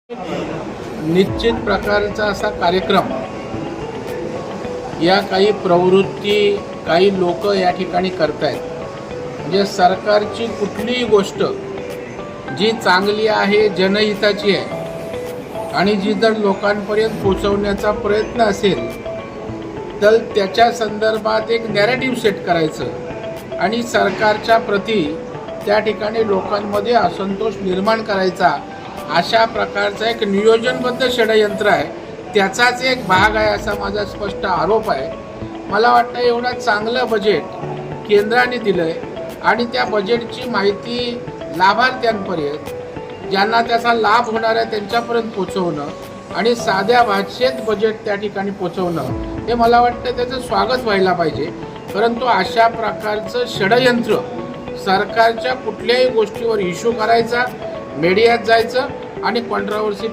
निश्चित प्रकारचा असा कार्यक्रम, या काही प्रवृत्ती काही लोक या ठिकाणी करतायत. म्हणजे सरकारची कुठलीही गोष्ट जी चांगली आहे, जनहिताची आहे आणि जी जर लोकांपर्यंत पोहोचवण्याचा प्रयत्न असेल तर त्याच्या संदर्भात एक नॅरेटिव्ह सेट करायचं आणि सरकारच्या प्रती त्या ठिकाणी लोकांमध्ये असंतोष निर्माण करायचा, अशा प्रकारचा एक नियोजनबद्ध षडयंत्र आहे. त्याचाच एक भाग आहे असा माझा स्पष्ट आरोप आहे. मला वाटतं एवढं चांगलं बजेट केंद्राने दिलं आहे आणि त्या बजेटची माहिती लाभार्थ्यांपर्यंत, ज्यांना त्याचा लाभ होणार आहे त्यांच्यापर्यंत पोचवणं आणि साध्या भाषेत बजेट त्या ठिकाणी पोचवणं, हे मला वाटतं त्याचं स्वागत व्हायला पाहिजे. परंतु अशा प्रकारचं षडयंत्र सरकारच्या कुठल्याही गोष्टीवर इश्यू करायचा, मीडियात जायचं आणि कॉन्ट्रोवर्सी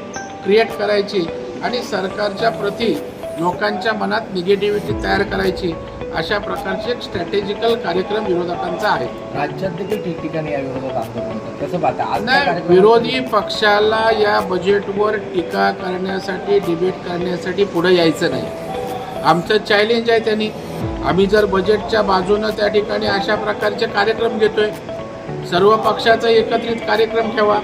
क्रिएट करायची आणि सरकारच्या प्रती लोकांच्या मनात निगेटिव्हिटी तयार करायची, अशा प्रकारचे एक स्ट्रॅटेजिकल कार्यक्रम विरोधकांचा आहे. राज्यात देखील ठिकठिकाणी या विरोधात आंदोलन होतं. कसं पाहता? नाही, विरोधी पक्षाला या बजेटवर टीका करण्यासाठी, डिबेट करण्यासाठी पुढे यायचं नाही. आमचं चॅलेंज आहे त्यांनी. आम्ही जर बजेटच्या बाजूनं त्या ठिकाणी अशा प्रकारचे कार्यक्रम घेतोय, सर्व पक्षाचा एकत्रित कार्यक्रम ठेवा,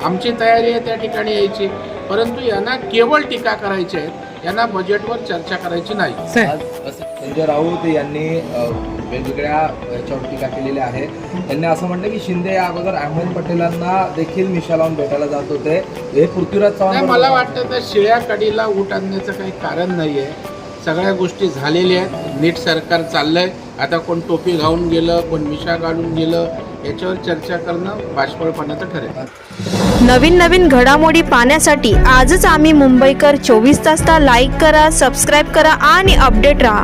आमची तयारी आहे त्या ठिकाणी यायची. परंतु यांना केवळ टीका करायची आहे, यांना बजेटवर चर्चा करायची नाही. संजय राऊत यांनी वेगवेगळ्या याच्यावर टीका केलेली आहे. त्यांनी असं म्हटलं की शिंदे या अगोदर अहमद पटेलांना देखील मिशा लावून भेटायला जात होते. हे पृथ्वीराज चव्हाण, मला वाटतं तर शिळ्या कढीला ऊट आणण्याचं काही कारण नाही आहे. सगळ्या गोष्टी झालेल्या आहेत, नीट सरकार चाललंय. आता कोण टोपी घालून गेलं, कोण मिशा घालून गेलं, याच्यावर चर्चा करणं बाष्पळपणाचं ठरेल. नवीन घडामोडी पाहण्यासाठी आजच आम्ही मुंबईकर 24 तासला लाईक करा, सबस्क्राईब करा आणि अपडेट रहा.